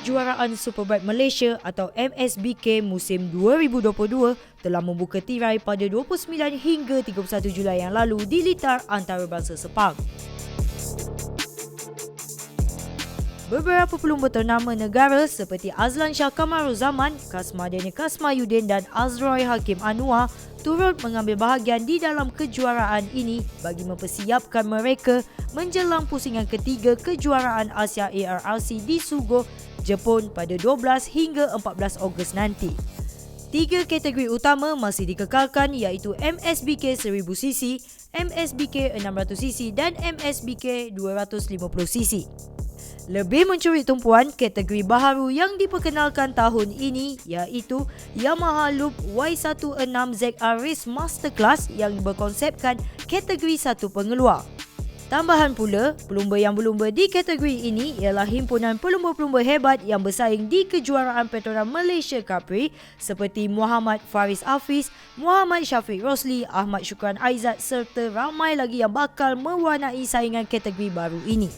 Kejuaraan Superbike Malaysia atau MSBK musim 2022 telah membuka tirai pada 29 hingga 31 Julai yang lalu di litar antarabangsa Sepang. Beberapa pelumba ternama negara seperti Azlan Shah Kamaruzaman, Kasmadiyani Kasmayuddin dan Azroy Hakim Anwar turut mengambil bahagian di dalam kejuaraan ini bagi mempersiapkan mereka menjelang pusingan ketiga kejuaraan Asia ARRC di Sugo, Jepun pada 12 hingga 14 Ogos nanti. 3 kategori utama masih dikekalkan iaitu MSBK 1000cc, MSBK 600cc dan MSBK 250cc. Lebih mencuri tumpuan, kategori baharu yang diperkenalkan tahun ini iaitu Yamaha Loop Y16ZR Race Masterclass yang berkonsepkan kategori satu pengeluar. Tambahan pula, pelumba yang berlumba di kategori ini ialah himpunan pelumba-pelumba hebat yang bersaing di kejuaraan Petronas Malaysia Capri seperti Muhammad Faris Hafiz, Muhammad Syafiq Rosli, Ahmad Syukran Aizat serta ramai lagi yang bakal mewarnai saingan kategori baru ini.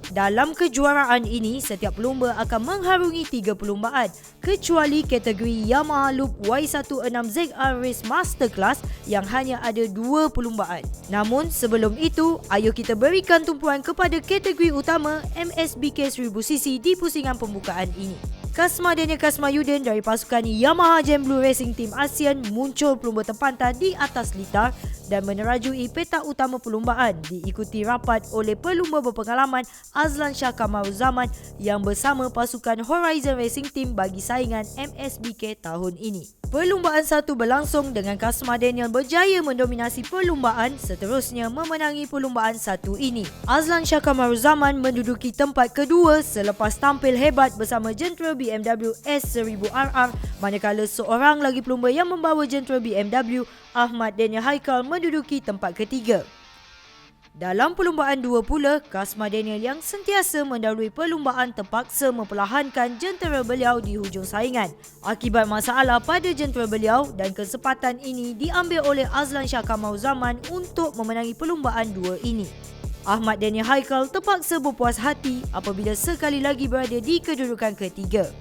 Dalam kejuaraan ini, setiap pelumba akan mengharungi 3 perlumbaan kecuali kategori Yamaha Loop Y16ZR Race Masterclass yang hanya ada 2 perlumbaan. Namun sebelum itu, ayo kita berikan tumpuan kepada kategori utama MSBK 1000cc di pusingan pembukaan ini. Kasmadiyani Kasmayuddin dari pasukan Yamaha Gen Blue Racing Team ASEAN muncul pelumba terpantar di atas litar dan menerajui petak utama perlumbaan diikuti rapat oleh pelumba berpengalaman Azlan Shah Kamaruzaman yang bersama pasukan Horizon Racing Team bagi saingan MSBK tahun ini. Perlumbaan satu berlangsung dengan Kasmadiyani berjaya mendominasi perlumbaan seterusnya memenangi perlumbaan satu ini. Azlan Shah Kamaruzaman menduduki tempat kedua selepas tampil hebat bersama jentera BMW S1000RR manakala seorang lagi pelumba yang membawa jentera BMW Ahmad Daniel Haikal menduduki tempat ketiga. Dalam perlumbaan dua pula, Kasmadiyani yang sentiasa mendahului perlumbaan terpaksa memperlahankan jentera beliau di hujung saingan akibat masalah pada jentera beliau dan kesempatan ini diambil oleh Azlan Shah Kamaruzaman untuk memenangi perlumbaan dua ini. Ahmad Daniel Haikal terpaksa berpuas hati apabila sekali lagi berada di kedudukan ketiga.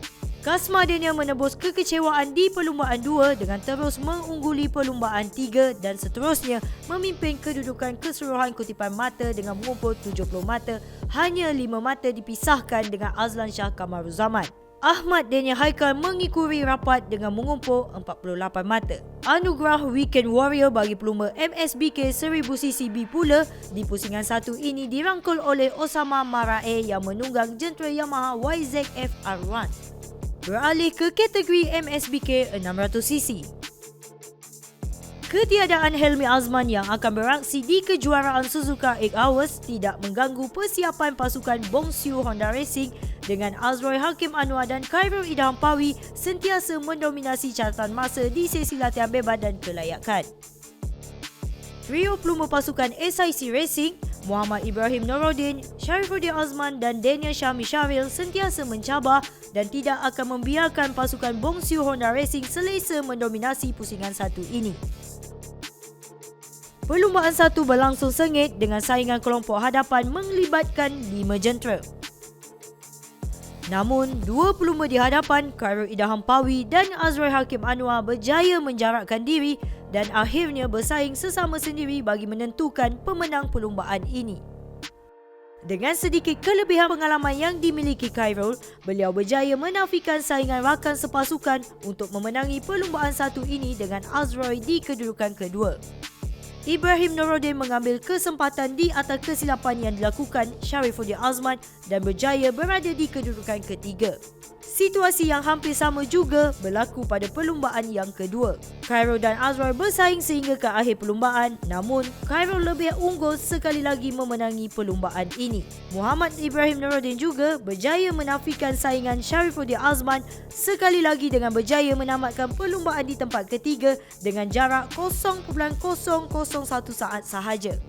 Kasmadiyani menebus kekecewaan di perlumbaan 2 dengan terus mengungguli perlumbaan 3 dan seterusnya memimpin kedudukan keseluruhan kutipan mata dengan mengumpul 70 mata, hanya 5 mata dipisahkan dengan Azlan Shah Kamaruzaman. Ahmad Daniel Haikal mengikuti rapat dengan mengumpul 48 mata. Anugerah Weekend Warrior bagi pelumba MSBK 1000ccB pula di pusingan satu ini dirangkul oleh Osama Marae yang menunggang jentera Yamaha YZF R1. Beralih ke kategori MSBK 600cc. Ketiadaan Helmi Azman yang akan beraksi di kejuaraan Suzuka 8 Hours tidak mengganggu persiapan pasukan Bongsu Honda Racing dengan Azroy Hakim Anwar dan Khairul Idham Pawi sentiasa mendominasi catatan masa di sesi latihan bebas dan kelayakan. Trio pelumba pasukan SIC Racing, Muhammad Ibrahim Norodin, Sharifuddin Azman dan Daniel Syahmi Syaril sentiasa mencabar dan tidak akan membiarkan pasukan Bongsu Honda Racing selesa mendominasi pusingan satu ini. Perlumbaan satu berlangsung sengit dengan saingan kelompok hadapan melibatkan 5 jentera. Namun, 2 pelumba di hadapan, Khairul Idham Pawi dan Azroy Hakim Anwar berjaya menjarakkan diri dan akhirnya bersaing sesama sendiri bagi menentukan pemenang perlumbaan ini. Dengan sedikit kelebihan pengalaman yang dimiliki Khairul, beliau berjaya menafikan saingan rakan sepasukan untuk memenangi perlumbaan satu ini dengan Azroy di kedudukan kedua. Ibrahim Norodin mengambil kesempatan di atas kesilapan yang dilakukan Sharifuddin Azman dan berjaya berada di kedudukan ketiga. Situasi yang hampir sama juga berlaku pada perlumbaan yang kedua. Khairul dan Azroy bersaing sehingga ke akhir perlumbaan, namun Khairul lebih unggul sekali lagi memenangi perlumbaan ini. Muhammad Ibrahim Norodin juga berjaya menafikan saingan Sharifuddin Azman sekali lagi dengan berjaya menamatkan perlumbaan di tempat ketiga dengan jarak 0.001 saat sahaja.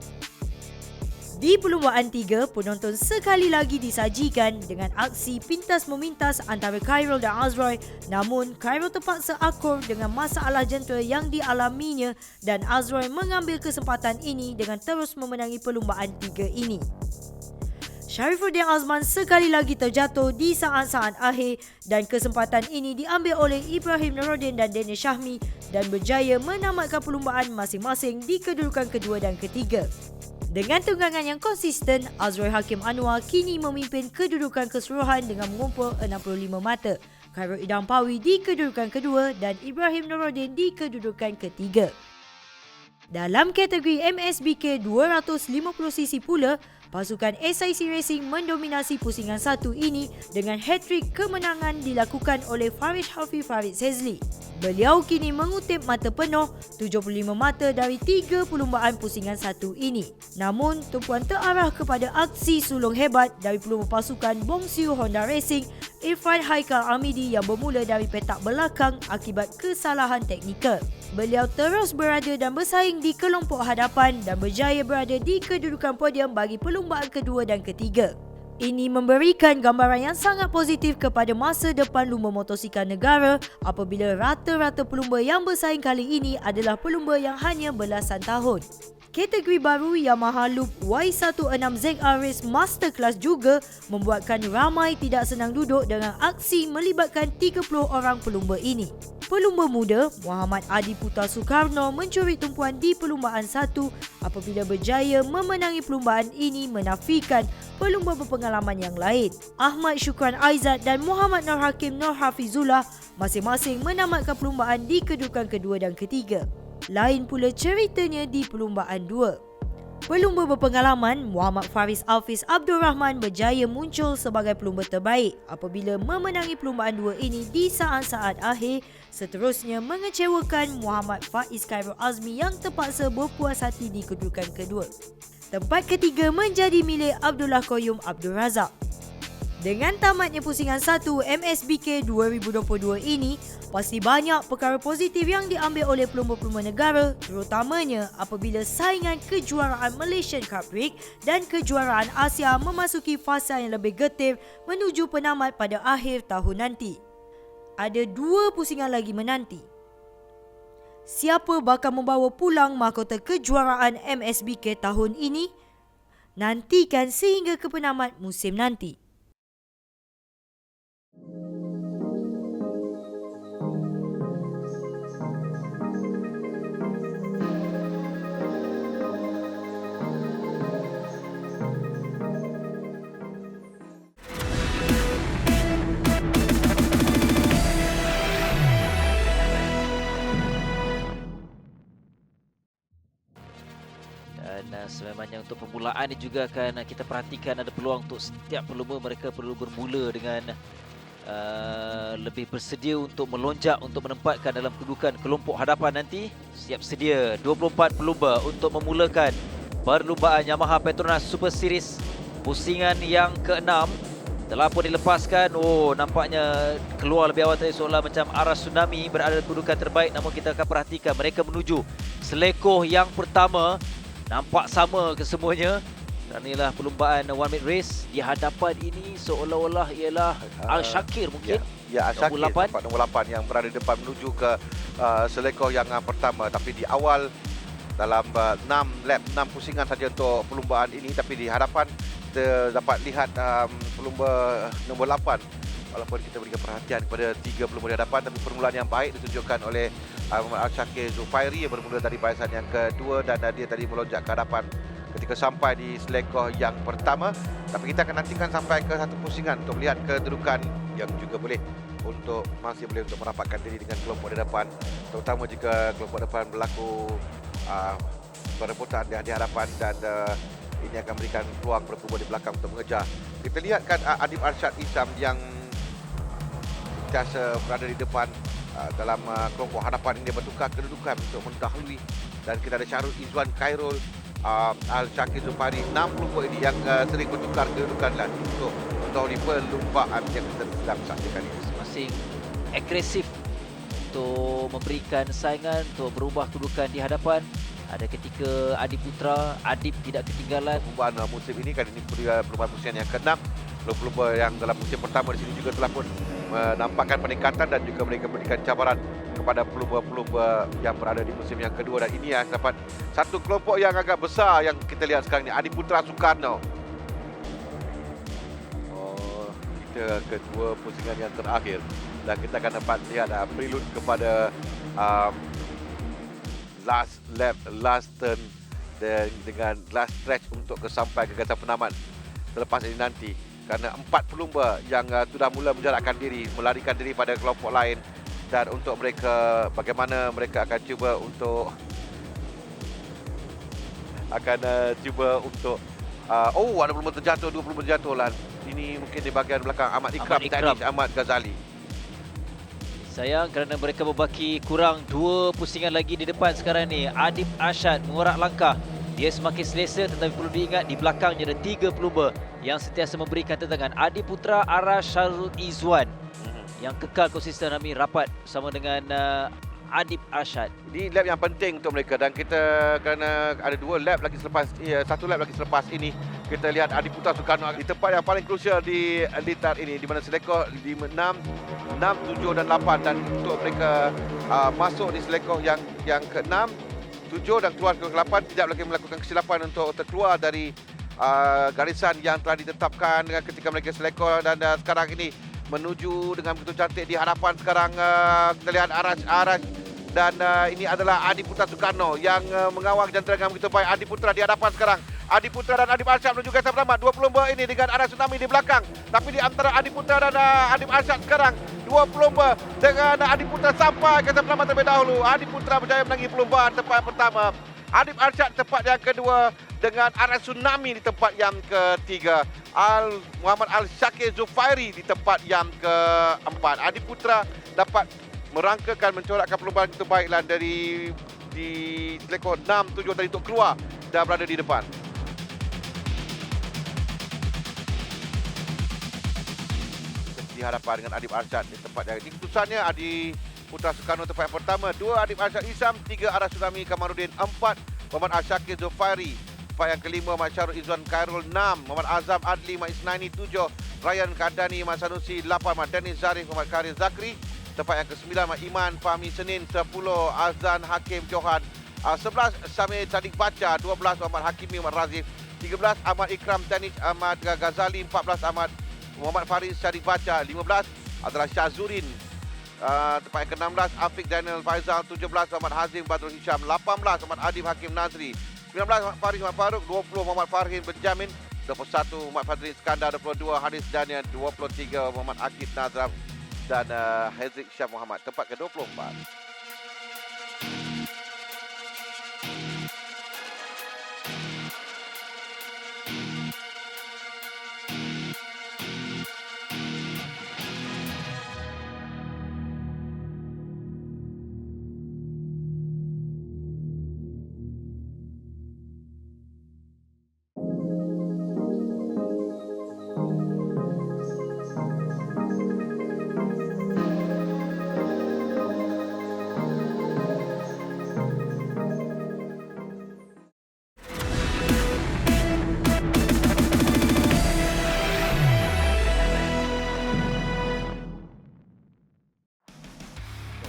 Di perlumbaan 3, penonton sekali lagi disajikan dengan aksi pintas memintas antara Khairul dan Azroy, namun Khairul terpaksa akur dengan masalah jentera yang dialaminya dan Azroy mengambil kesempatan ini dengan terus memenangi perlumbaan 3 ini. Syarifuddin Azman sekali lagi terjatuh di saat-saat akhir dan kesempatan ini diambil oleh Ibrahim Nuruddin dan Daniel Syahmi dan berjaya menamatkan perlumbaan masing-masing di kedudukan kedua dan ketiga. Dengan tunggangan yang konsisten, Azroy Hakim Anwar kini memimpin kedudukan keseluruhan dengan mengumpul 65 mata. Khairul Idham Pawi di kedudukan kedua dan Ibrahim Nuruddin di kedudukan ketiga. Dalam kategori MSBK 250cc pula, pasukan SIC Racing mendominasi pusingan satu ini dengan hat-trick kemenangan dilakukan oleh Farish Hafiz Farid Sezli. Beliau kini mengutip mata penuh 75 mata dari 3 perlumbaan pusingan satu ini. Namun, tumpuan terarah kepada aksi sulung hebat dari pelumba pasukan Bongsiu Honda Racing, Irfan Haikal Amidi yang bermula dari petak belakang akibat kesalahan teknikal. Beliau terus berada dan bersaing di kelompok hadapan dan berjaya berada di kedudukan podium bagi perlumbaan kedua dan ketiga. Ini memberikan gambaran yang sangat positif kepada masa depan lumba motosikal negara apabila rata-rata pelumba yang bersaing kali ini adalah pelumba yang hanya belasan tahun. Kategori baru Yamaha Loop Y16ZR Race Masterclass juga membuatkan ramai tidak senang duduk dengan aksi melibatkan 30 orang pelumba ini. Pelumba muda Muhammad Adi Putra Soekarno mencuri tumpuan di perlumbaan satu apabila berjaya memenangi perlumbaan ini menafikan pelumba berpengalaman yang lain. Ahmad Syukran Aizat dan Muhammad Nur Hakim Nur Hafizullah masing-masing menamatkan perlumbaan di kedudukan kedua dan ketiga. Lain pula ceritanya di perlumbaan dua. Pelumba berpengalaman Muhammad Faris Alfiz Abdul Rahman berjaya muncul sebagai pelumba terbaik apabila memenangi perlumbaan dua ini di saat-saat akhir, seterusnya mengecewakan Muhammad Faiz Khairul Azmi yang terpaksa berpuas hati di kedudukan kedua. Tempat ketiga menjadi milik Abdullah Qayyum Abdul Razak. Dengan tamatnya pusingan 1 MSBK 2022 ini, pasti banyak perkara positif yang diambil oleh pelumba-pelumba negara, terutamanya apabila saingan kejuaraan Malaysian Cup Rig dan kejuaraan Asia memasuki fasa yang lebih getir menuju penamat pada akhir tahun nanti. Ada 2 pusingan lagi menanti. Siapa bakal membawa pulang mahkota kejuaraan MSBK tahun ini? Nantikan sehingga ke penamat musim nanti. Dan sebenarnya untuk permulaan ini juga akan kita perhatikan ada peluang untuk setiap pelumba mereka perlu bermula dengan lebih bersedia untuk melonjak untuk menempatkan dalam kedudukan kelompok hadapan nanti. Siap sedia 24 pelumba untuk memulakan perlumbaan Yamaha Petronas Super Series pusingan yang ke-6. Telah pun dilepaskan. Oh, nampaknya keluar lebih awal tadi seolah macam arah tsunami berada di kedudukan terbaik. Namun kita akan perhatikan mereka menuju selekoh yang pertama. Nampak sama kesemuanya. Dan inilah perlumbaan one minute race. Di hadapan ini seolah-olah ialah Al-Shakir mungkin. Ya, Al-Shakir nombor 8 yang berada di depan menuju ke selekoh yang pertama. Tapi di awal dalam 6 lap, 6 pusingan saja untuk perlumbaan ini. Tapi di hadapan kita dapat lihat pelumba nombor 8. Walaupun kita berikan perhatian kepada 3 pelumba di hadapan, tapi permulaan yang baik ditunjukkan oleh Al-Shakir Zufairi yang bermula dari barisan yang kedua dan dia tadi melonjak ke hadapan ketika sampai di selekoh yang pertama. Tapi kita akan nantikan sampai ke satu pusingan untuk melihat kedudukan yang juga masih boleh untuk merapatkan diri dengan kelompok di depan, terutama jika kelompok depan berlaku perebutan di hadapan dan ini akan memberikan peluang pelumba di belakang untuk mengejar. Kita lihatkan Adib Arsyad Isam yang sentiasa berada di depan dalam kelompok hadapan ini. Dia bertukar kedudukan untuk mendahului, dan kita ada Syarul Izwan Khairul Al-Shakir Zufari. 6 pelumba ini yang sering bertukar kedudukan untuk mendahului perlumbaan yang kita sedang saksikan ini. Masing agresif untuk memberikan saingan untuk berubah kedudukan di hadapan. Ada ketika Adi Putra, Adib tidak ketinggalan. Perlumbaan musim ini kali ini perlumbaan pusingan yang ke-6. Pelumba yang dalam musim pertama di sini juga telah pun menampakkan peningkatan dan juga mereka memberikan cabaran kepada pelumba-pelumba yang berada di musim yang kedua. Dan ini dapat satu kelompok yang agak besar yang kita lihat sekarang ni, Adi Putra Soekarno. pada kedua pusingan yang terakhir. Dan kita akan dapat lihat prelude kepada last lap, last turn dengan last stretch untuk sampai ke garis penamat selepas ini nanti. Kerana 4 pelumba yang sudah mula menjarakkan diri, melarikan diri pada kelompok lain, dan untuk mereka, bagaimana mereka akan cuba untuk ada pelumba terjatuh, 2 pelumba terjatuh lah. Ini mungkin di bahagian belakang Ahmad Ikram, teknis Ahmad Ghazali. Sayang kerana mereka berbaki kurang 2 pusingan lagi di depan sekarang ni. Adib Arsyad mengorak langkah. Dia semakin selesa, tetapi perlu diingat di belakangnya ada 3 pelumba yang sentiasa memberikan tentangan. Adi Putra, Arash Syarul Izwan yang kekal konsisten kami rapat bersama dengan Adib Arsyad. Ini lap yang penting untuk mereka, dan kita kerana ada 2 lap lagi selepas, 1 lap lagi selepas ini, kita lihat Adi Putra Sukarno di tempat yang paling krusial di litar ini, di mana selekor 6, 7 dan 8, dan untuk mereka masuk di selekor yang ke-6, 7 dan keluar ke 8, tidak lagi melakukan kesilapan untuk terkeluar dari garisan yang telah ditetapkan ketika mereka selekor. Dan sekarang ini menuju dengan begitu cantik di hadapan sekarang kita lihat Arash, dan ini adalah Adi Putra Sukarno yang mengawal jantara dengan begitu baik. Adi Putra di hadapan sekarang. Adi Putra dan Adib Arsyad menuju garis pertama. 2 pelumba ini dengan Arash Tsunami di belakang. Tapi di antara Adi Putra dan Adib Arsyad sekarang, 2 pelumba dengan Adi Putra sampai garis pertama terlebih dahulu. Adi Putra berjaya menangi perlumbaan tempat yang pertama. Adib Arsyad tempat yang kedua dengan Arash Tsunami di tempat yang ketiga. Muhammad Al-Syakir Zufairi di tempat yang keempat. Adi Putra dapat merangkakan, mencorakkan perlumbaan itu baiklah dari di selekor 6, 7 tadi untuk keluar dan berada di depan. Di hadapan dengan Adib Arsyad di tempat yang ini. Keputusannya Adi Putra Sukarno tempat yang pertama, 2 Adib Arsyad Isam, 3 Arash Tsunami Kamarudin, 4 Muhammad Al-Syakir Zufairi, tempat yang kelima Muhammad Syarul Izwan Khairul, 6 Muhammad Azam Adli, Muhammad Isnaini, 7 Ryan Kadani, Muhammad Sanusi, 8 Muhammad Dennis Zarif, Muhammad Karir Zakri, tempat yang ke-9 Muhammad Iman Fahmi Senin, 10 Azan Hakim Johan, 11 Samir Sadiq Baca, 12 Muhammad Hakimi Muhammad Razif, 13 Ahmad Ikram Teknis Ahmad Ghazali, 14 Ahmad Muhammad Faris Sadiq Baca, 15 adalah Syazurin, tempat yang ke-16 Afiq Daniel Faizal, 17 Muhammad Hazim Badrul Hisham, 18 Muhammad Adib Hakim Nazri, 19 Muhammad Faris Muhammad Faruk, 20 Muhammad Farhin Benjamin, 21 Muhammad Fadri Iskandar, 22 Haris Daniel, 23 Muhammad Akid Nazram dan Haziq Syah Muhammad, tempat ke-24.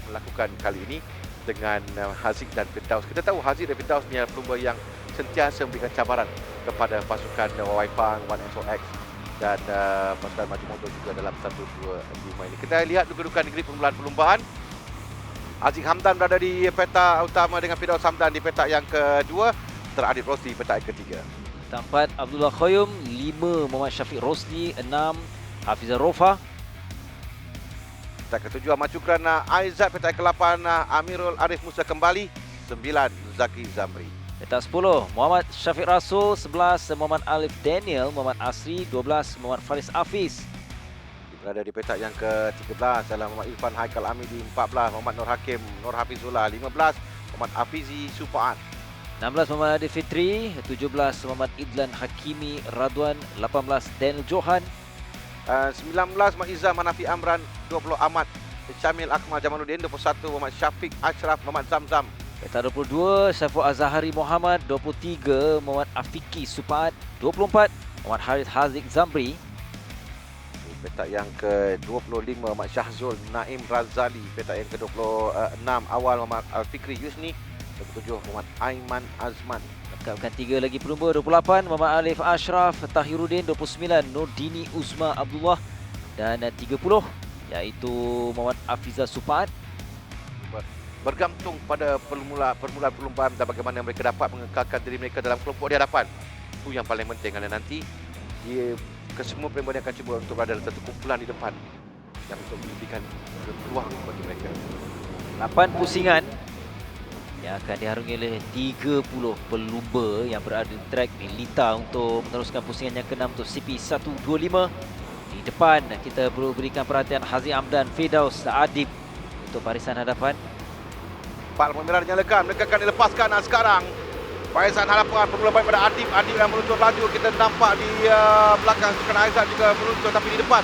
Melakukan kali ini dengan Haziq dan Firdaus. Kita tahu Haziq dan Firdaus ni adalah pelumba yang sentiasa memberikan cabaran kepada pasukan Waipang, 1SOX dan pasukan Maju Motor juga dalam 1-2-5 ini. Kita lihat kedudukan negeri permulaan perlumbaan. Haziq Hamdan berada di petak utama dengan Firdaus Hamdan di petak yang kedua, Adib Rosli petak yang ketiga. Tempat Abdullah Khoyum, 5 Muhammad Syafiq Rosli, 6 Hafizah Rofa. Petak ke-7 Ahmad Cukran Aizat, petak ke-8 Amirul Arif Musa kembali, 9 Zaki Zamri. Petak 10 Muhammad Syafiq Rasul, 11 Muhammad Alif Daniel, Muhammad Asri, 12 Muhammad Faris Hafiz. Berada di petak yang ke-13 adalah Muhammad Irfan Haikal Amidi, 14 Muhammad Nur Hakim Nur Hafizullah, 15 Muhammad Hafizi Supaan, 16 Muhammad Adi Fitri, 17 Muhammad Idlan Hakimi Radwan, 18 Daniel Johan, 19 Muhammad Izzah Manafi Amran, 20 Ahmad Syamil Akmal Jamaluddin, 21 Muhammad Syafiq Ashraf Muhammad Zamzam. petak 22 Saiful Azhari Muhammad, 23 Muhammad Afiki Supaat, 24 Muhammad Harith Haziq Zamri. Petak yang ke-25 Muhammad Syahzul Naim Razali, petak yang ke-26 awal Muhammad Al-Fikri Yusni, 27 Muhammad Aiman Azman. Lengkapkan 3 lagi pelumba, 28 Muhammad Alif Ashraf Tahiruddin, 29 Nurdini Uzma Abdullah, dan 30 iaitu Muhammad Afizal Supaat. Bergantung pada permulaan perlumbaan dan bagaimana mereka dapat mengekalkan diri mereka dalam kelompok di hadapan. Itu yang paling penting, kerana nanti kesemua pemain akan cuba untuk berada dalam satu kumpulan di depan yang untuk memberikan peluang bagi mereka. 8 pusingan yang akan diharungi oleh 30 pelumba yang berada di track Lita untuk meneruskan pusingan yang ke-6 untuk CP125. Di depan kita perlu berikan perhatian Haziq Hamdan, Firdaus Adib untuk barisan hadapan. Pak merah dinyalakan, mereka akan dilepaskan sekarang. Barisan hadapan bermula baik pada Adib yang meluncur laju. Kita nampak di belakang Sukan Aizat juga meluncur, tapi di depan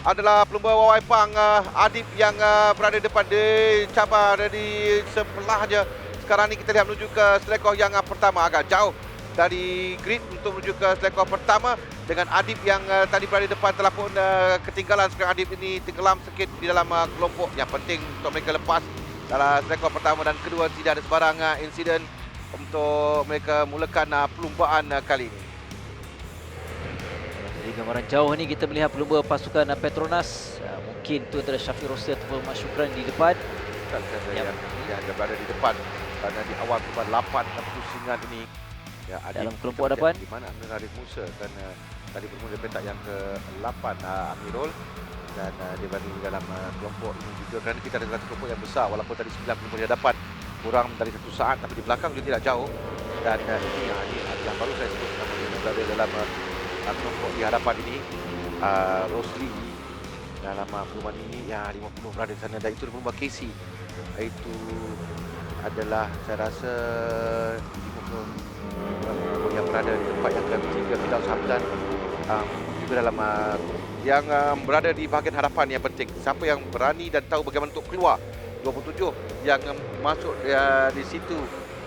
adalah pelumba Wawai Pang Adib yang berada di depan, dicabar di sebelahnya. Sekarang ni kita lihat menuju ke selekoh yang pertama, agak jauh dari grid untuk menuju ke selekoh pertama dengan Adib yang tadi berada di depan telah pun ketinggalan. Sekarang Adib ini tenggelam sikit di dalam kelompok. Yang penting untuk mereka lepas dalam selekoh pertama dan kedua, tidak ada sebarang insiden untuk mereka mulakan perlumbaan kali ini. Dari gambaran jauh ni kita melihat pelumba pasukan Petronas. Mungkin itu adalah Syafiq Rosli atau Mat Syukran di depan. Yang berada di depan kerana di awal perlumbaan 8 pusingan ini dalam kelompok hadapan di mana Amir Arif Musa dan tadi bermula petak yang ke-8 Amirul, dan dia berada di dalam kelompok ini juga kerana kita ada satu kelompok yang besar walaupun tadi 9 kelompok di hadapan kurang dari 1 saat, tapi di belakang juga tidak jauh. Dan ini yang baru saya sebut nama dia berada dalam kelompok di hadapan ini, Rosli dalam perumahan ini 50 berada di sana, dan itu pelumba Casey. Itu adalah saya rasa 50 yang berada di tempat yang ketiga. Firdaus Hamdan juga dalam yang berada di bahagian hadapan. Yang penting siapa yang berani dan tahu bagaimana untuk keluar. 27 yang masuk di situ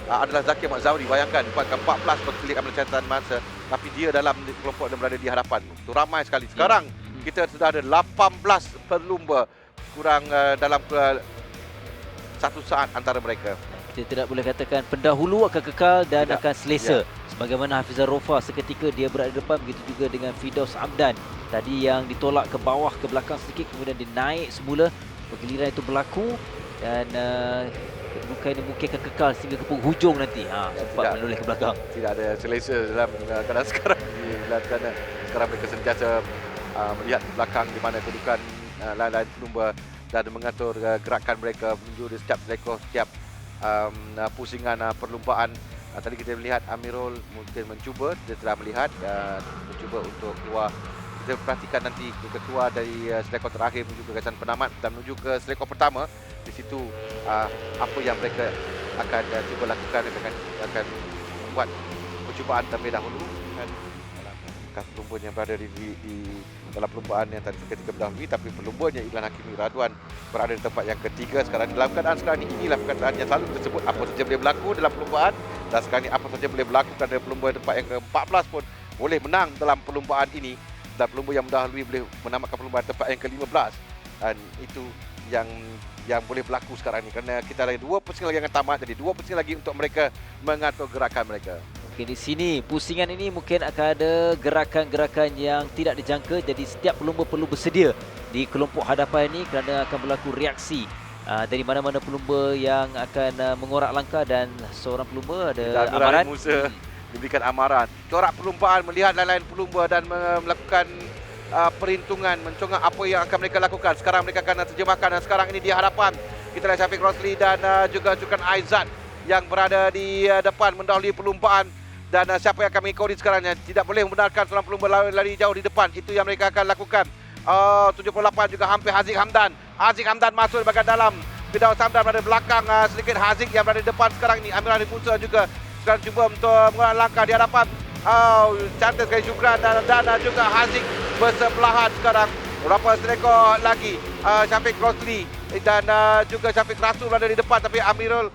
adalah Zakir Mat Zawri. Bayangkan ke-14 berkelik ambil catatan masa, tapi dia dalam kelompok dan berada di hadapan. Itu ramai sekali. Sekarang kita sudah ada 18 pelumba kurang dalam 1 saat antara mereka. Kita tidak boleh katakan pendahulu akan kekal dan tidak akan selesa. Sebagaimana Hafizal Rofa seketika dia berada di depan, begitu juga dengan Firdaus Hamdan. Tadi yang ditolak ke bawah, ke belakang sedikit, kemudian dia naik semula. Pergiliran itu berlaku dan kedudukan ini mungkin akan kekal sehingga ke penghujung nanti. Sempat menoleh ke belakang. Tidak ada selesa dalam keadaan sekarang ini, kerana sekarang mereka sentiasa melihat ke belakang di mana kedudukan lain-lain pelumba dan mengatur gerakan mereka menuju di setiap selekoh, setiap pusingan perlumbaan. Tadi kita melihat Amirul mungkin mencuba, dia telah melihat dan mencuba untuk keluar. Kita perhatikan nanti kita keluar dari selekoh terakhir menuju ke gasan penamat dan menuju ke selekoh pertama. Di situ apa yang mereka akan cuba lakukan, mereka akan membuat percubaan terlebih dahulu kan, dalam pelumba yang berada di dalam perlumbaan yang tadi ketika berdahului, tapi pelumbanya Iklan Hakimi Radwan berada di tempat yang ketiga sekarang. Dalam keadaan sekarang ini, inilah perkataan yang selalu tersebut, apa saja boleh berlaku dalam perlumbaan, dan sekarang ini apa saja boleh berlaku kerana pelumba tempat yang ke-14 pun boleh menang dalam perlumbaan ini, dan pelumba yang mendahului boleh menamatkan perlumbaan tempat yang ke-15. Dan itu yang boleh berlaku sekarang ini, kerana kita ada 2 pusingan lagi yang akan tamat, jadi 2 pusingan lagi untuk mereka mengatur gerakan mereka. Di sini pusingan ini mungkin akan ada gerakan-gerakan yang tidak dijangka, jadi setiap pelumba perlu bersedia di kelompok hadapan ini kerana akan berlaku reaksi dari mana-mana pelumba yang akan mengorak langkah, dan seorang pelumba ada amaran. Musa diberikan amaran. Corak perlumbaan, melihat lain-lain pelumba dan melakukan perhitungan, mencongak apa yang akan mereka lakukan. Sekarang mereka akan terjemahkan, dan sekarang ini di hadapan kita lihat Syafiq Rosli dan juga Sukan Aizat yang berada di depan mendahului perlumbaan. Dan siapa yang akan mengikuti sekarang, tidak boleh membenarkan seorang pelumba lari jauh di depan. Itu yang mereka akan lakukan. 78 juga hampir Haziq Hamdan. Haziq Hamdan masuk di bahagian dalam. Firdaus Hamdan berada di belakang sedikit Haziq yang berada di depan sekarang ini. Amir Arif Musa juga sekarang cuba untuk mengulang langkah di hadapan. Cantik sekali Syukran dan juga Haziq bersebelahan sekarang. Berapa selekor lagi Syafiq Rosli dan juga Syafiq Rasul berada di depan, tapi Amirul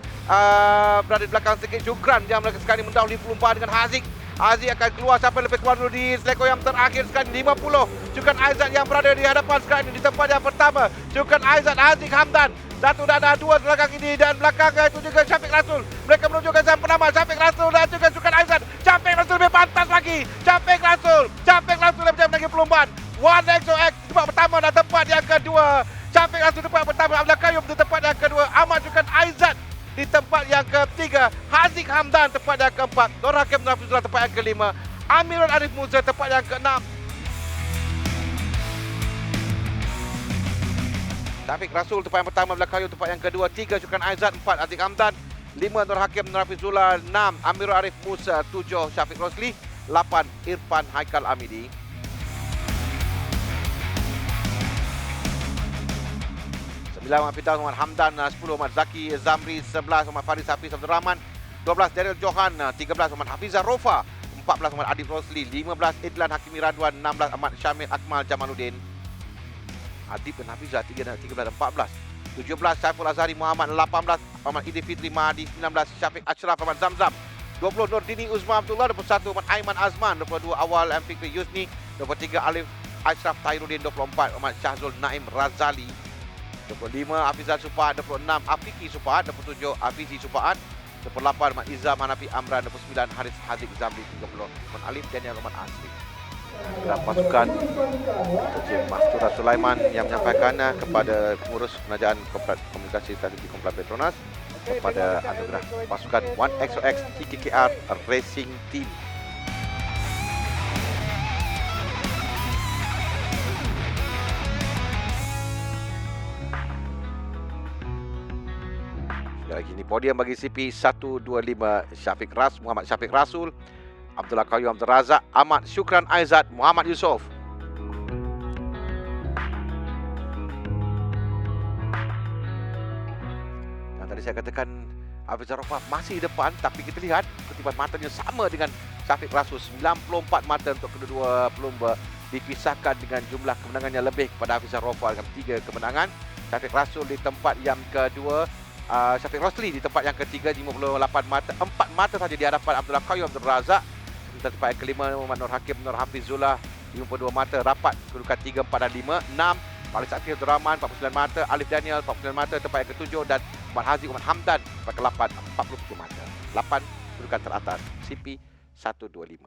berada di belakang sedikit. Syukran yang sekali mendahului perlumbaan dengan Haziq. Haziq akan keluar, siapa lebih keluar dulu di selekor yang terakhir sekarang 50. Sukan Aizat yang berada di hadapan sekarang ini di tempat yang pertama. Sukan Aizat, Haziq Hamdan, satu dan dua di belakang ini, dan belakang itu juga Syafiq Rasul. Mereka menuju ke gasan penamat. Syafiq Rasul dan juga Sukan Aizat. Syafiq Rasul lebih pantas lagi. Syafiq Rasul lebih lagi perlumbaan. 1XOX tempat pertama dan tempat yang kelima. Amirul Arif Musa tempat yang keenam. Syafiq Rasul tempat yang pertama, Belakayu tempat yang kedua. 3 Syukran Aizat, 4 Atik Hamdan, 5 Nur Hakim Nur Hafizullah, 6 Amirul Arif Musa, 7 Syafiq Rosli, 8 Irfan Haikal Amidi. 9 Firdaus Muhammad Hamdan, 10 Muhammad Zaki Zamri, 11 Muhammad Faris Hafiz Abdul Rahman, 12 Daryl Johan, 13 Muhammad Hafizah Rofa, 14 Muhammad Adib Rosli, 15 Idlan Hakimi Radwan, 16 Ahmad Syamil Akmal Jamaluddin. Adib dan Hafizah 13 dan 14. 17 Saiful Azhari Muhammad, 18 Muhammad Idil Fitri Mahdi, 19 Syafiq Ashraf Muhammad Zamzam, 20 Nurdini Uzma Abdullah, 21 Muhammad Aiman Azman, 22 Awal M. Fikri Yusni, 23 Alif Ashraf Tahiruddin, 24 Muhammad Syahzul Naim Razali, 25 Hafizah Supaat, 26 Afiki Supaat, 27 Hafizi Supaat, 28 Muhammad Izzam Hanafi Amran, 29 Haris Haziq Zamri, 30 Muhammad Alif Daniel Muhammad Asri. Dan pasukan Encik Mastura Sulaiman yang menyampaikan kepada pengurus penajaan komunikasi strategi Kumpulan Petronas kepada anugerah pasukan 1XOX TKKR Racing Team. Lagi ini podium bagi CP 125 Syafiq Muhammad Syafiq Rasul, Abdullah Qayyum Abdul Razak, Ahmad Syukran Aizat, Muhammad Yusof. Dan tadi saya katakan Hafizah Rofa masih depan, tapi kita lihat ketiban matanya sama dengan Syafiq Rasul. 94 mata untuk kedua pelumba, dipisahkan dengan jumlah kemenangannya lebih kepada Hafizah Rofa dengan 3 kemenangan. Syafiq Rasul di tempat yang kedua, Syafiq Rosli di tempat yang ketiga 58 mata, 4 mata saja di hadapan Abdullah Qayyum Abdul Razak. Sementara tempat yang kelima Muhammad Nur Hakim Nur Hafizullah 52 mata, rapat kedudukan 3, 4 dan 5. 6 Faris Akil Abdul Rahman 49 mata, Alif Daniel 49 mata tempat yang ke-7 dan Muhammad Haziq Muhammad Hamdan tempat ke-8 47 mata. 8 kedudukan teratas CP 125.